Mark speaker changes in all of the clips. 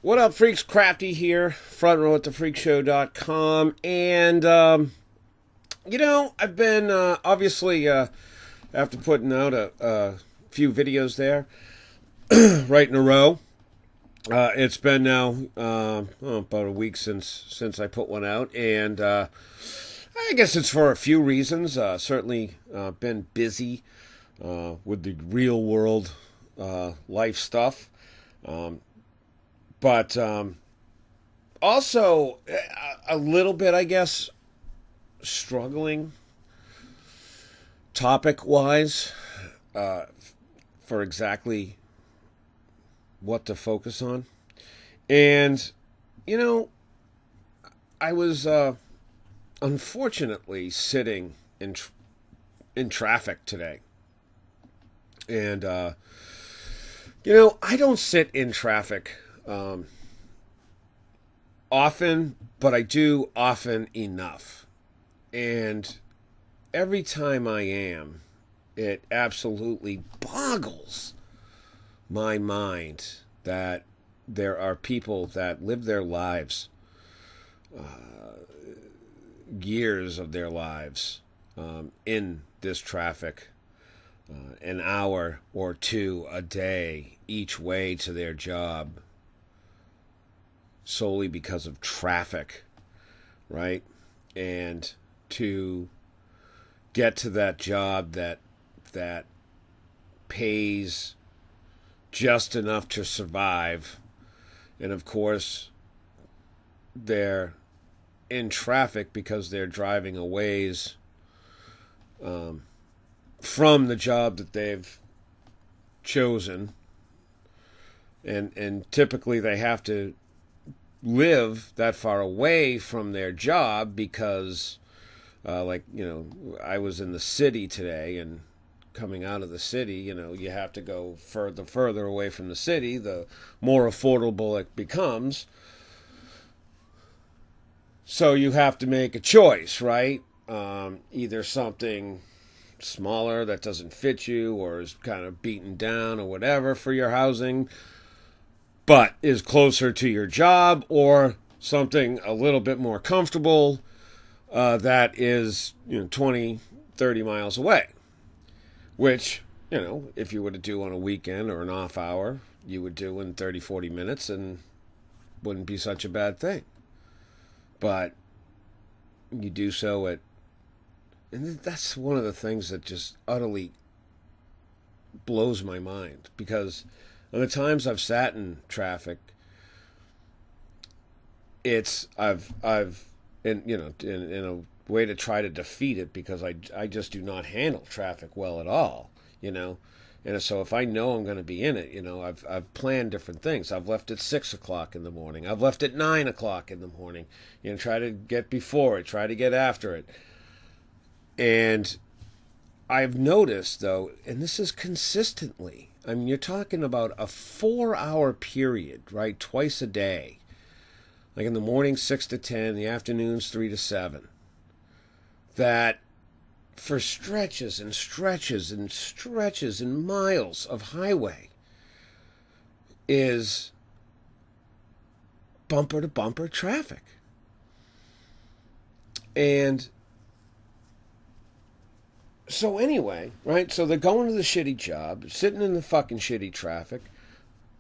Speaker 1: What up, freaks? Crafty here, front row at thefreakshow.com. And, I've been, obviously, after putting out a few videos there, right in a row. It's been now about a week since I put one out. And I guess it's for a few reasons. Certainly been busy with the real world life stuff. But also a little bit, I guess, struggling topic-wise for exactly what to focus on. And, I was unfortunately sitting in traffic today. And, I don't sit in traffic often, but I do often enough. And every time I am, it absolutely boggles my mind that there are people that live their lives, years of their lives, in this traffic, an hour or two a day each way to their job, solely because of traffic, right? And to get to that job that pays just enough to survive. And of course, they're in traffic because they're driving a ways from the job that they've chosen. And typically they have to live that far away from their job because, I was in the city today, and coming out of the city, you have to go further away from the city, the more affordable it becomes. So you have to make a choice, right? Either something smaller that doesn't fit you or is kind of beaten down or whatever for your housing, but is closer to your job, or something a little bit more comfortable that is 20, 30 miles away, which, if you were to do on a weekend or an off hour, you would do in 30, 40 minutes and wouldn't be such a bad thing. But you do so and that's one of the things that just utterly blows my mind, because on the times I've sat in traffic, I've in a way to try to defeat it, because I just do not handle traffic well at all, And so if I know I'm going to be in it, I've planned different things. I've left at 6 o'clock in the morning. I've left at 9 o'clock in the morning. Try to get before it, try to get after it. And I've noticed, though, and this is consistently, I mean, you're talking about a 4-hour period, right? Twice a day. Like in the morning, 6 to 10, in the afternoons, 3 to 7. That for stretches and stretches and stretches and miles of highway is bumper to bumper traffic. And so anyway, right? So they're going to the shitty job, sitting in the fucking shitty traffic,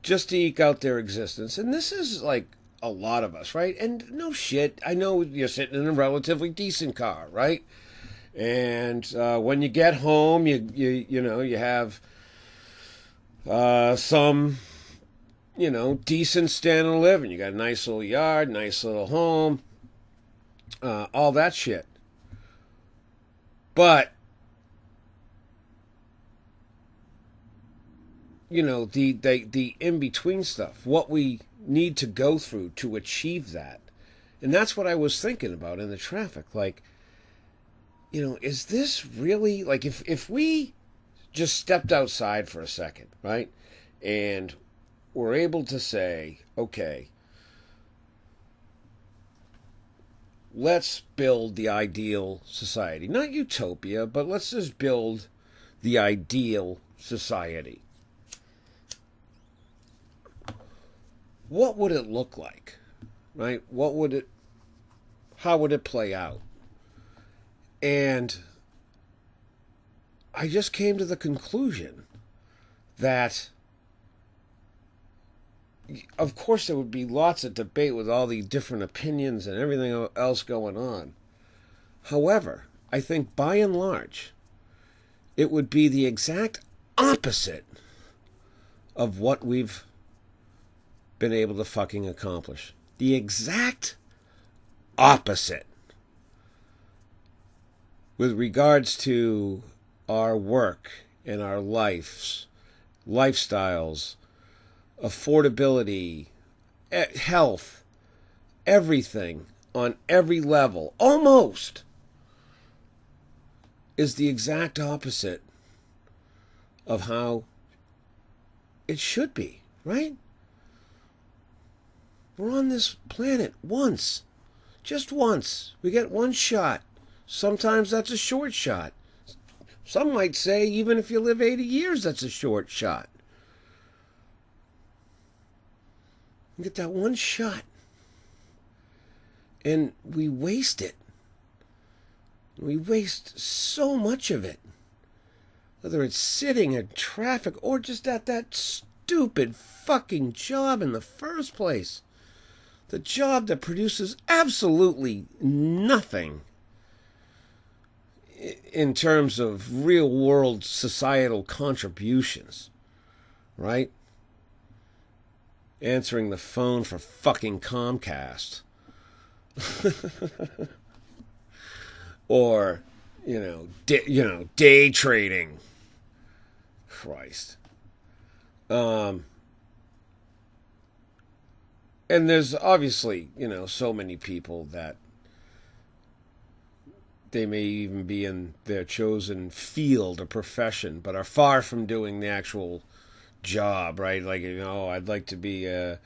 Speaker 1: just to eke out their existence. And this is like a lot of us, right? And no shit, I know you're sitting in a relatively decent car, right? And when you get home, you have some decent standard of living. You got a nice little yard, nice little home, all that shit. But the in-between stuff, what we need to go through to achieve that. And that's what I was thinking about in the traffic. Like, is this really, like, if we just stepped outside for a second, right? And we're able to say, okay, let's build the ideal society. Not utopia, but let's just build the ideal society. what would it look like? Right? How would it play out? And I just came to the conclusion that, of course, there would be lots of debate with all the different opinions and everything else going on. However, I think by and large, it would be the exact opposite of what we've been able to fucking accomplish. The exact opposite. With regards to our work and our lifestyles, affordability, health, everything on every level, almost, is the exact opposite of how it should be, right? We're on this planet once. Just once. We get one shot. Sometimes that's a short shot. Some might say even if you live 80 years, that's a short shot. You get that one shot. And we waste it. We waste so much of it. Whether it's sitting in traffic or just at that stupid fucking job in the first place. The job that produces absolutely nothing in terms of real world societal contributions. Right? Answering the phone for fucking Comcast. Or, day trading. Christ. And there's obviously, so many people that they may even be in their chosen field or profession, but are far from doing the actual job, right? Like, I'd like to be, I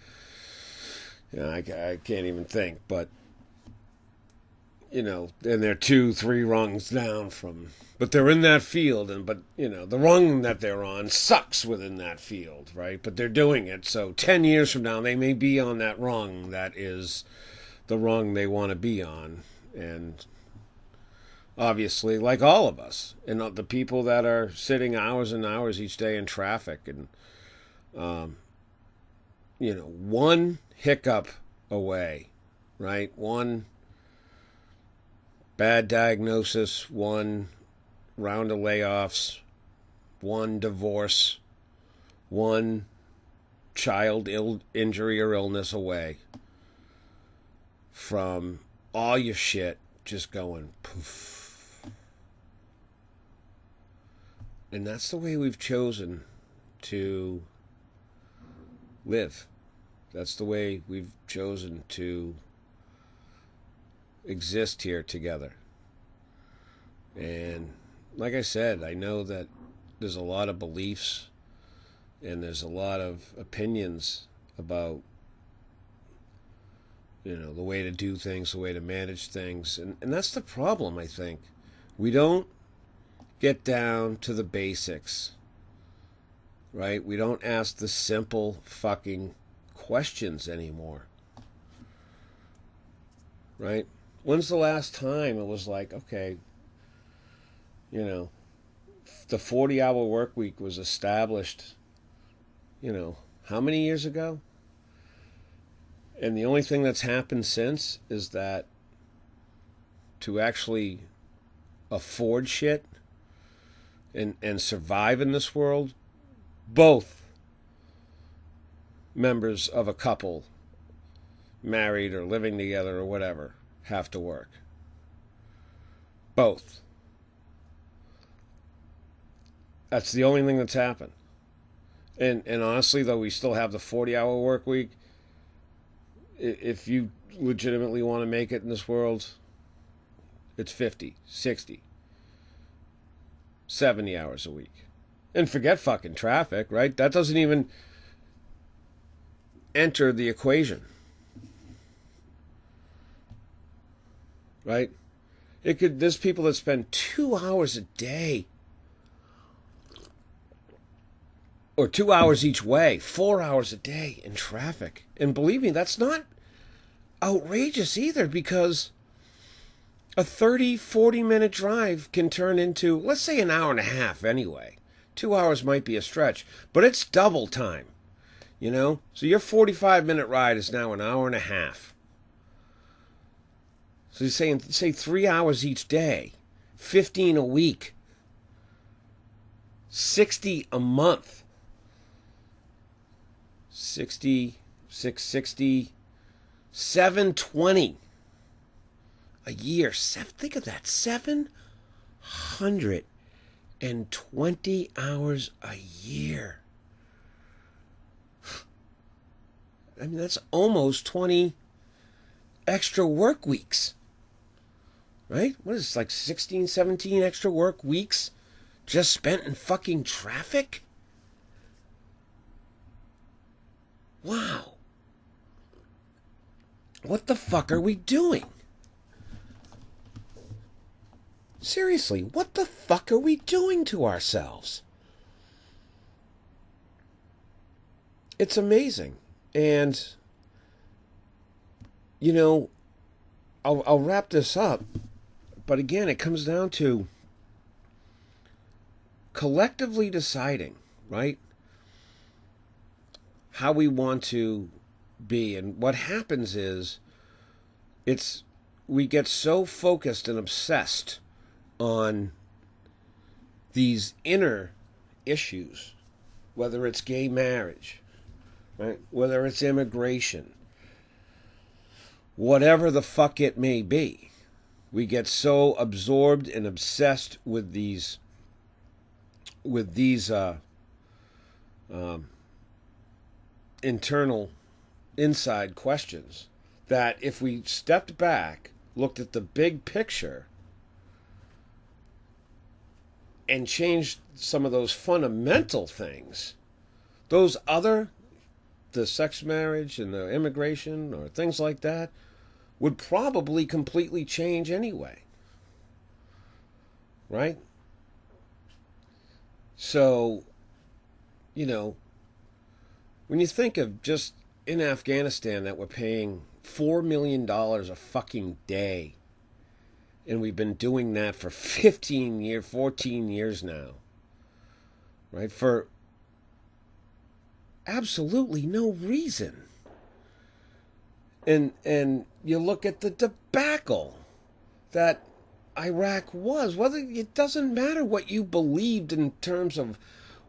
Speaker 1: can't even think, but, and they're 2-3 rungs down from, but they're in that field, but, the rung that they're on sucks within that field, right? But they're doing it, so 10 years from now, they may be on that rung that is the rung they want to be on, and obviously, like all of us, and the people that are sitting hours and hours each day in traffic, and, one hiccup away, right? One bad diagnosis, one round of layoffs, one divorce, one child injury or illness away from all your shit just going poof. And that's the way we've chosen to live. That's the way we've chosen to exist here together. And like I said, I know that there's a lot of beliefs and there's a lot of opinions about, the way to do things, the way to manage things. And that's the problem, I think. We don't get down to the basics, right? We don't ask the simple fucking questions anymore, right? When's the last time it was like, okay, the 40-hour work week was established, how many years ago? And the only thing that's happened since is that to actually afford shit and survive in this world, both members of a couple, married or living together or whatever, have to work. Both. That's the only thing that's happened. And honestly, though, we still have the 40-hour work week. If you legitimately want to make it in this world, it's 50, 60, 70 hours a week. And forget fucking traffic, right? That doesn't even enter the equation. Right? There's people that spend 2 hours a day or 2 hours each way, 4 hours a day in traffic. And believe me, that's not outrageous either, because a 30, 40-minute drive can turn into, let's say, an hour and a half anyway. 2 hours might be a stretch, but it's double time, you know? So your 45-minute ride is now an hour and a half. So you're saying, say 3 hours each day, 15 a week, 60 a month, 60, 660, 720 a year. Think of that, 720 hours a year. I mean, that's almost 20 extra work weeks. Right? What is this, like 16, 17 extra work weeks just spent in fucking traffic? Wow. What the fuck are we doing? Seriously, what the fuck are we doing to ourselves? It's amazing. And, you know, I'll wrap this up. But again, it comes down to collectively deciding, right, how we want to be. And what happens is we get so focused and obsessed on these inner issues, whether it's gay marriage, right, whether it's immigration, whatever the fuck it may be. We get so absorbed and obsessed with these internal, inside questions that if we stepped back, looked at the big picture, and changed some of those fundamental things, the sex marriage and the immigration or things like that, would probably completely change anyway. Right? So, you know, when you think of just in Afghanistan that we're paying $4 million a fucking day, and we've been doing that for 14 years now, right? For absolutely no reason. And you look at the debacle that Iraq was. It doesn't matter what you believed in terms of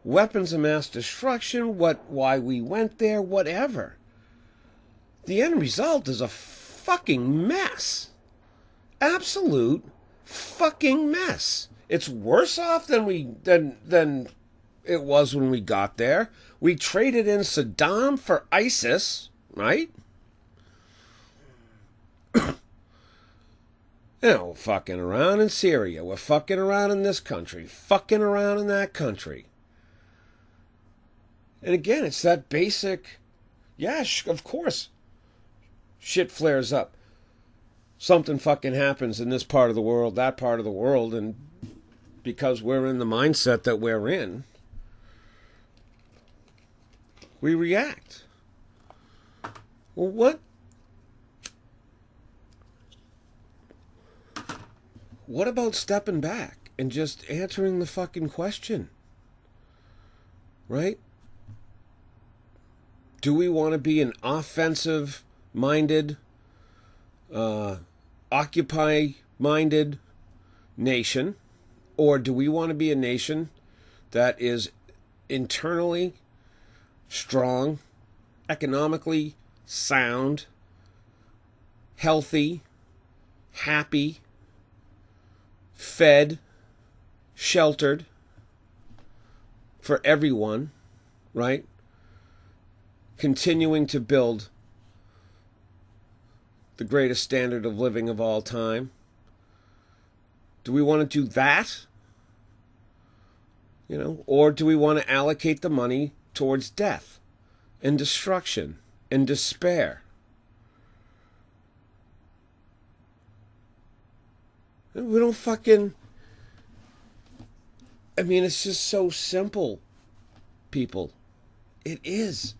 Speaker 1: weapons of mass destruction, why we went there, whatever. The end result is a fucking mess. Absolute fucking mess. It's worse off than it was when we got there. We traded in Saddam for ISIS, right? You know, we're fucking around in Syria. We're fucking around in this country. Fucking around in that country. And again, it's that basic, of course, shit flares up. Something fucking happens in this part of the world, that part of the world, and because we're in the mindset that we're in, we react. Well, what about stepping back and just answering the fucking question? Right? Do we want to be an offensive-minded, occupy-minded nation? Or do we want to be a nation that is internally strong, economically sound, healthy, happy, fed, sheltered for everyone, right? Continuing to build the greatest standard of living of all time. Do we want to do that? You know, or do we want to allocate the money towards death and destruction and despair? We don't fucking... I mean, it's just so simple, people. It is.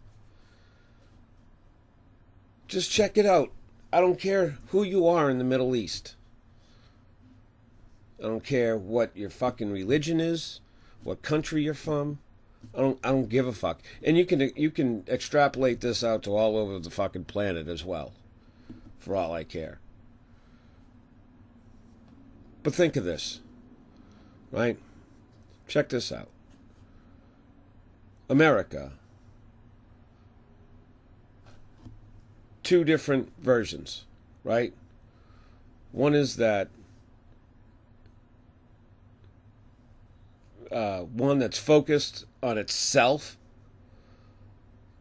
Speaker 1: Just check it out. I don't care who you are in the Middle East. I don't care what your fucking religion is, what country you're from. I don't give a fuck. And you can extrapolate this out to all over the fucking planet as well, for all I care. But think of this, right? Check this out. America. Two different versions, right? One is that one that's focused on itself,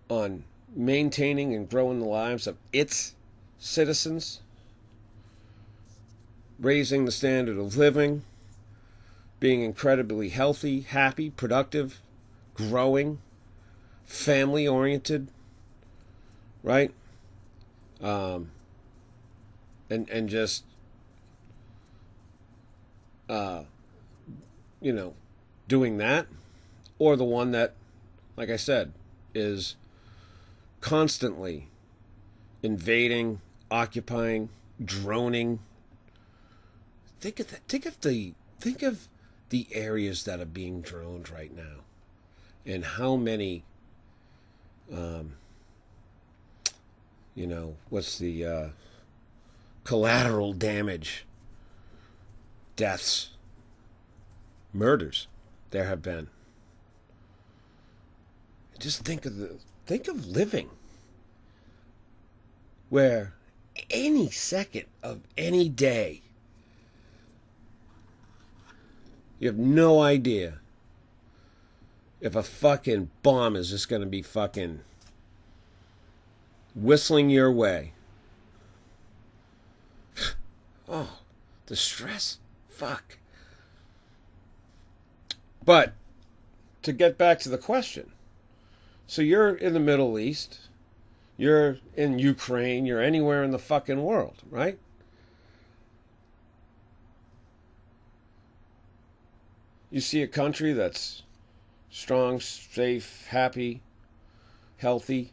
Speaker 1: on maintaining and growing the lives of its citizens, raising the standard of living, being incredibly healthy, happy, productive, growing, family-oriented, right? And just, doing that, or the one that, like I said, is constantly invading, occupying, droning. Think of the areas that are being droned right now, and how many, what's the collateral damage, deaths, murders there have been. Just think of living where any second of any day you have no idea if a fucking bomb is just going to be fucking whistling your way. Oh, the stress. Fuck. But to get back to the question, so you're in the Middle East, you're in Ukraine, you're anywhere in the fucking world, right? You see a country that's strong, safe, happy, healthy,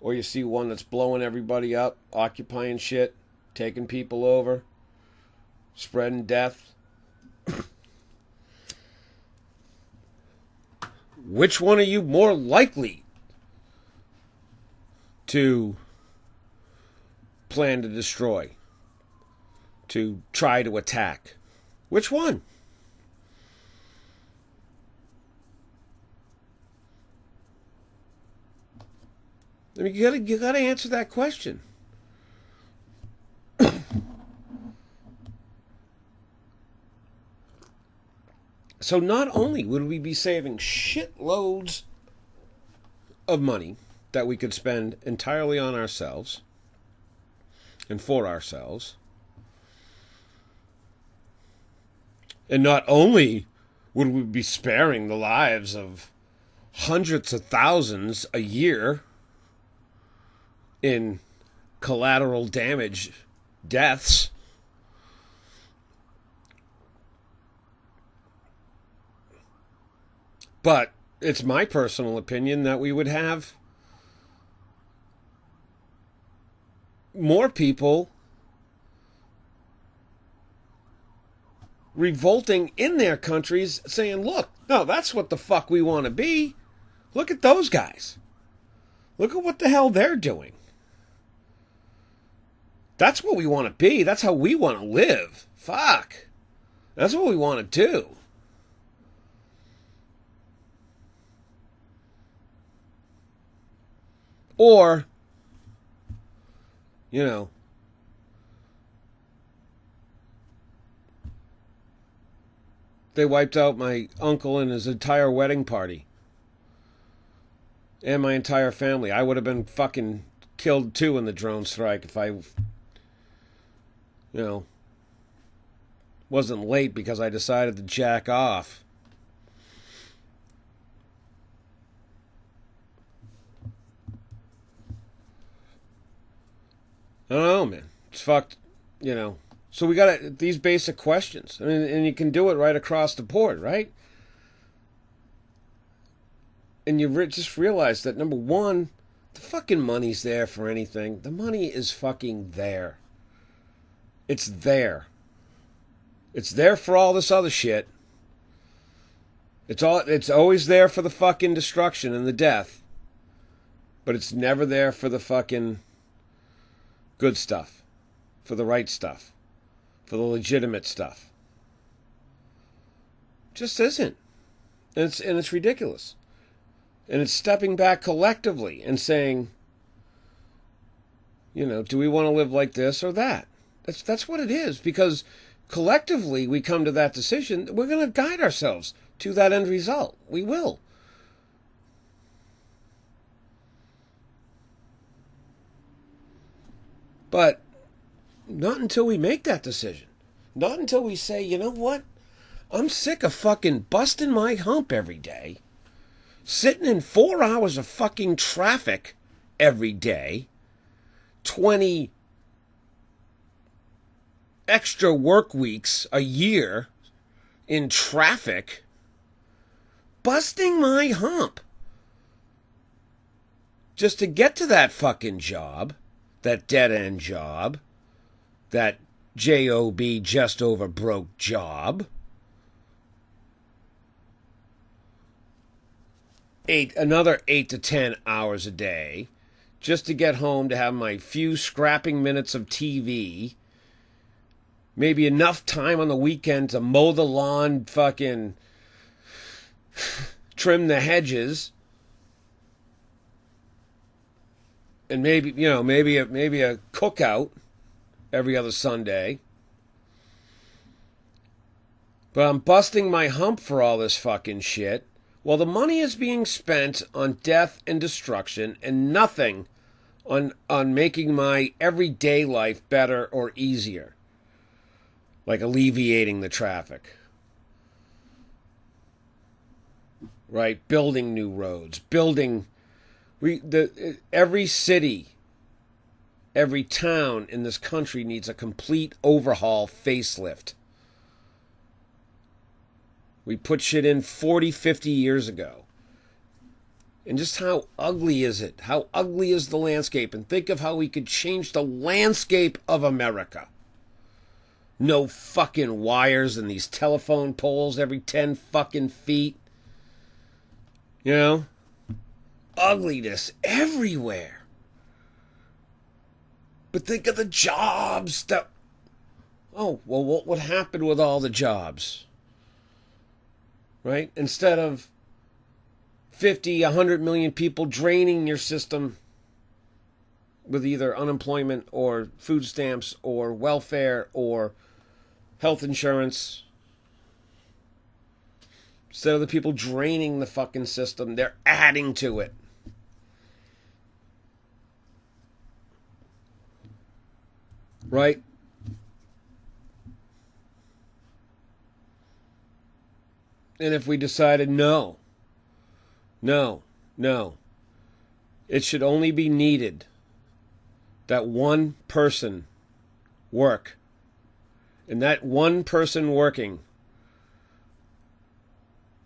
Speaker 1: or you see one that's blowing everybody up, occupying shit, taking people over, spreading death. Which one are you more likely to plan to destroy, to try to attack? Which one? I mean, you gotta answer that question. So not only would we be saving shitloads of money that we could spend entirely on ourselves and for ourselves, and not only would we be sparing the lives of hundreds of thousands a year in collateral damage deaths, but it's my personal opinion that we would have more people revolting in their countries saying, look, no, that's what the fuck we want to be. Look at those guys. Look at what the hell they're doing. That's what we want to be. That's how we want to live. Fuck. That's what we want to do. Or, they wiped out my uncle and his entire wedding party. And my entire family. I would have been fucking killed too in the drone strike if I, wasn't late because I decided to jack off. I don't know, man. It's fucked, So we got these basic questions. I mean, and you can do it right across the board, right? And you just realize that, number one, the fucking money's there for anything. The money is fucking there. It's there. It's there for all this other shit. It's always there for the fucking destruction and the death. But it's never there for the fucking good stuff. For the right stuff. For the legitimate stuff. Just isn't. And it's ridiculous. And it's stepping back collectively and saying, do we want to live like this or that? That's what it is. Because collectively we come to that decision. We're going to guide ourselves to that end result. We will. But not until we make that decision. Not until we say, you know what? I'm sick of fucking busting my hump every day. Sitting in 4 hours of fucking traffic every day. 20 extra work weeks a year in traffic. Busting my hump. Just to get to that fucking job. That dead-end job. That J-O-B just over broke job. Another 8 to 10 hours a day just to get home to have my few scrapping minutes of TV. Maybe enough time on the weekend to mow the lawn, fucking trim the hedges. And maybe a cookout every other Sunday. But I'm busting my hump for all this fucking shit. Well, the money is being spent on death and destruction and nothing on making my everyday life better or easier. Like alleviating the traffic. Right? Building new roads. Every city, every town in this country needs a complete overhaul facelift. We put shit in 40, 50 years ago. And just how ugly is it? How ugly is the landscape? And think of how we could change the landscape of America. No fucking wires and these telephone poles every 10 fucking feet. Ugliness everywhere. But think of the jobs that... Oh, well, what would happen with all the jobs? Right? Instead of 50, 100 million people draining your system with either unemployment or food stamps or welfare or health insurance. Instead of the people draining the fucking system, they're adding to it. Right? And if we decided no, it should only be needed that one person work. And that one person working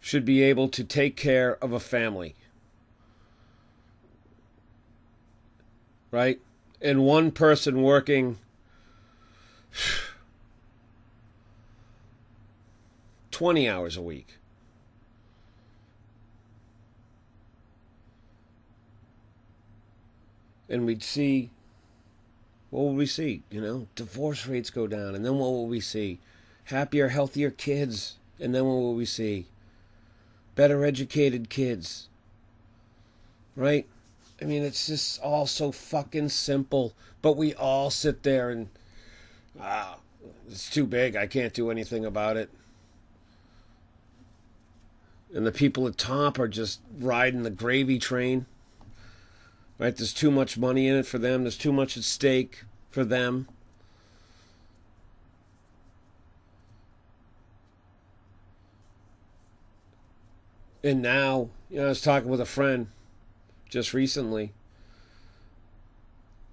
Speaker 1: should be able to take care of a family. Right? And one person working 20 hours a week. And we'd see, what would we see? Divorce rates go down. And then what will we see? Happier, healthier kids. And then what will we see? Better educated kids. Right? I mean, it's just all so fucking simple. But we all sit there and, it's too big. I can't do anything about it. And the people at top are just riding the gravy train. Right? There's too much money in it for them. There's too much at stake for them. And now, I was talking with a friend just recently.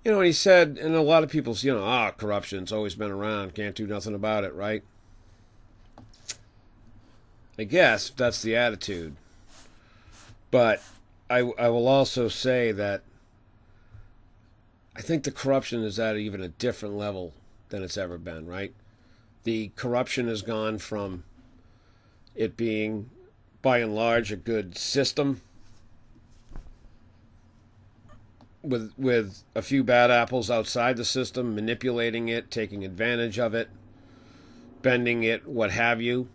Speaker 1: And he said, and a lot of people say, corruption's always been around. Can't do nothing about it, right? I guess that's the attitude. But I will also say that I think the corruption is at even a different level than it's ever been, right? The corruption has gone from it being, by and large, a good system with a few bad apples outside the system, manipulating it, taking advantage of it, bending it, what have you,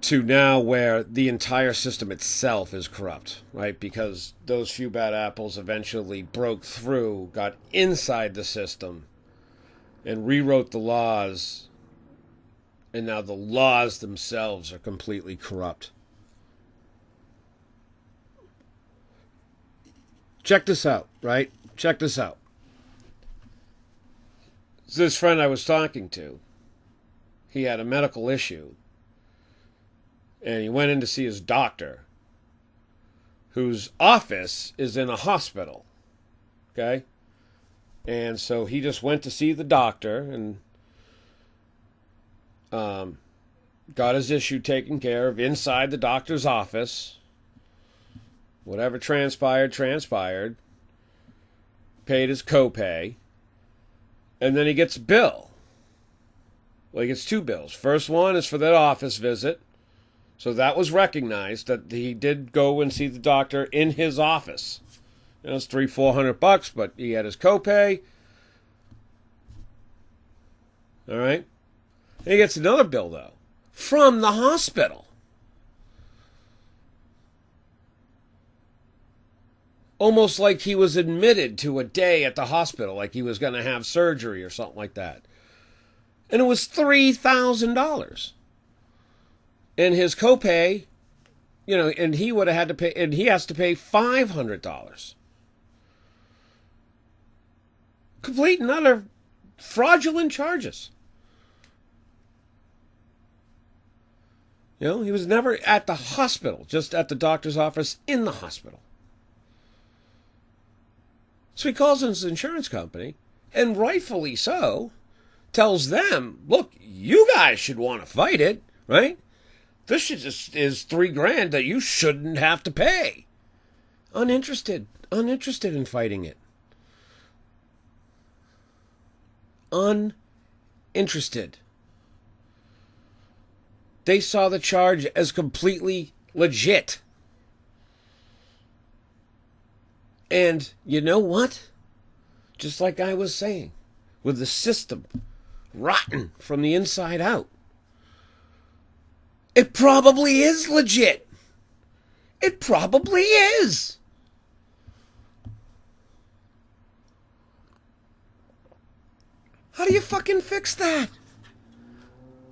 Speaker 1: to now where the entire system itself is corrupt, right? Because those few bad apples eventually broke through, got inside the system, and rewrote the laws, and now the laws themselves are completely corrupt. Check this out, right? Check this out. This friend I was talking to, he had a medical issue, and he went in to see his doctor, whose office is in a hospital, okay? And so he just went to see the doctor and got his issue taken care of inside the doctor's office. Whatever transpired, paid his copay, and then he gets a bill. Well, he gets two bills. First one is for that office visit. So that was recognized that he did go and see the doctor in his office. You know, it's $300-400, but he had his copay. All right. And he gets another bill, though, from the hospital. Almost like he was admitted to a day at the hospital, like he was going to have surgery or something like that. And it was $3,000. And his copay, you know, and he would have had to pay, and he has to pay $500. Complete and utter fraudulent charges. You know, he was never at the hospital, just at the doctor's office in the hospital. So he calls his insurance company, and rightfully so, tells them, look, you guys should want to fight it, right? This shit just is $3,000 that you shouldn't have to pay. Uninterested in fighting it. Uninterested. They saw the charge as completely legit. And you know what? Just like I was saying, with the system rotten from the inside out, it probably is legit. It probably is. How do you fucking fix that?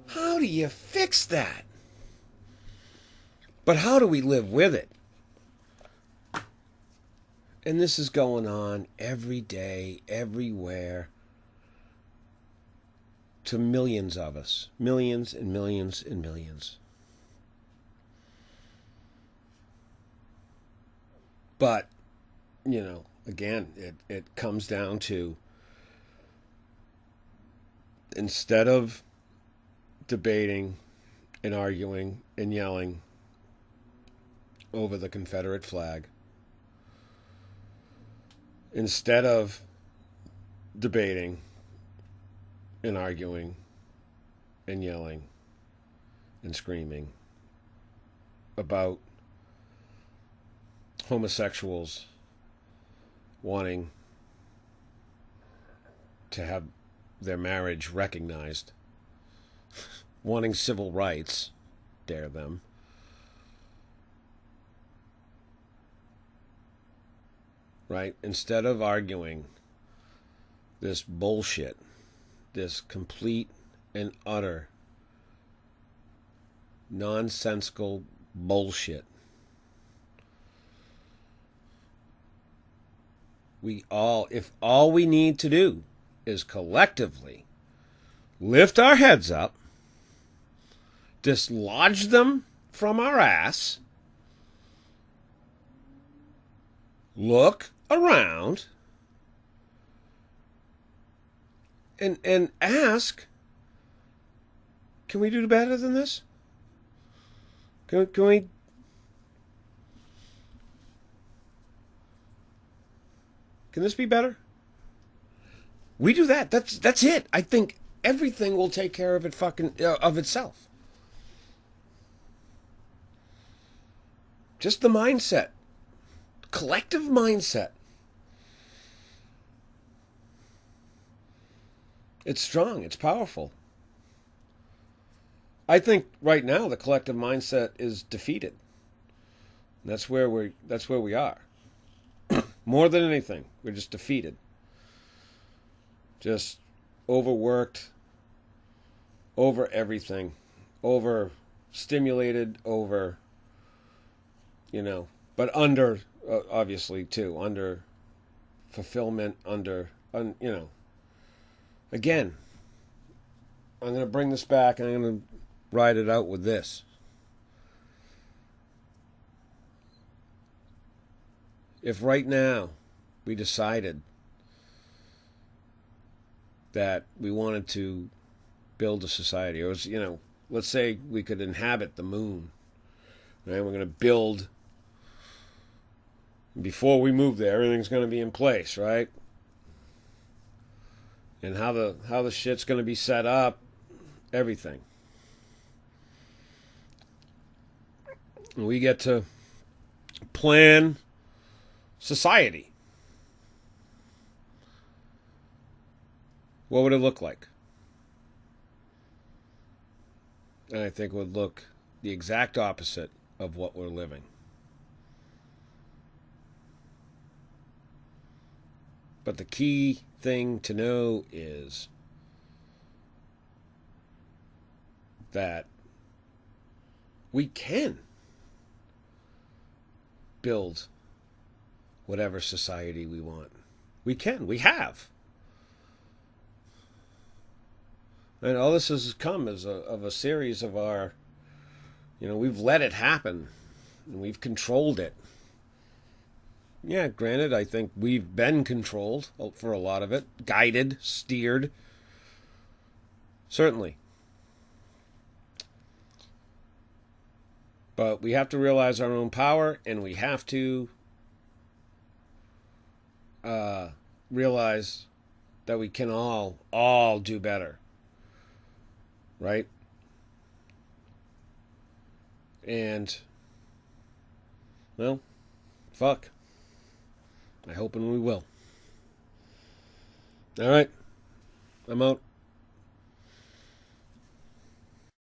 Speaker 1: How do you fix that? But how do we live with it? And this is going on every day, everywhere, to millions of us. Millions and millions and millions. But, you know, again, it comes down to, instead of debating and arguing and yelling over the Confederate flag, instead of debating and arguing and yelling and screaming about homosexuals wanting to have their marriage recognized, wanting civil rights, dare them, right? Instead of arguing this bullshit, this complete and utter nonsensical bullshit, if all we need to do is collectively lift our heads up, dislodge them from our ass, look around, and ask, can we do better than this? Can we Can this be better? We do that. That's it. I think everything will take care of it of itself. Just the mindset. Collective mindset. It's strong. It's powerful. I think right now the collective mindset is defeated. That's where we are. More than anything, we're just defeated. Just overworked, over everything, over stimulated, over, but under, obviously too, under fulfillment, again, I'm going to bring this back and I'm going to ride it out with this. If right now we decided that we wanted to build a society, or let's say we could inhabit the moon, right? We're going to build. Before we move there, everything's going to be in place, right? And how the shit's going to be set up, everything. And we get to plan society. What would it look like? And I think it would look the exact opposite of what we're living. But the key thing to know is that we can build whatever society we want. We can. We have. And all this has come as of a series of our, we've let it happen. And we've controlled it. Yeah, granted, I think we've been controlled for a lot of it. Guided, steered. Certainly. But we have to realize our own power, and we have to realize that we can all do better. Right? And, well, fuck. I hope and we will. All right. I'm out.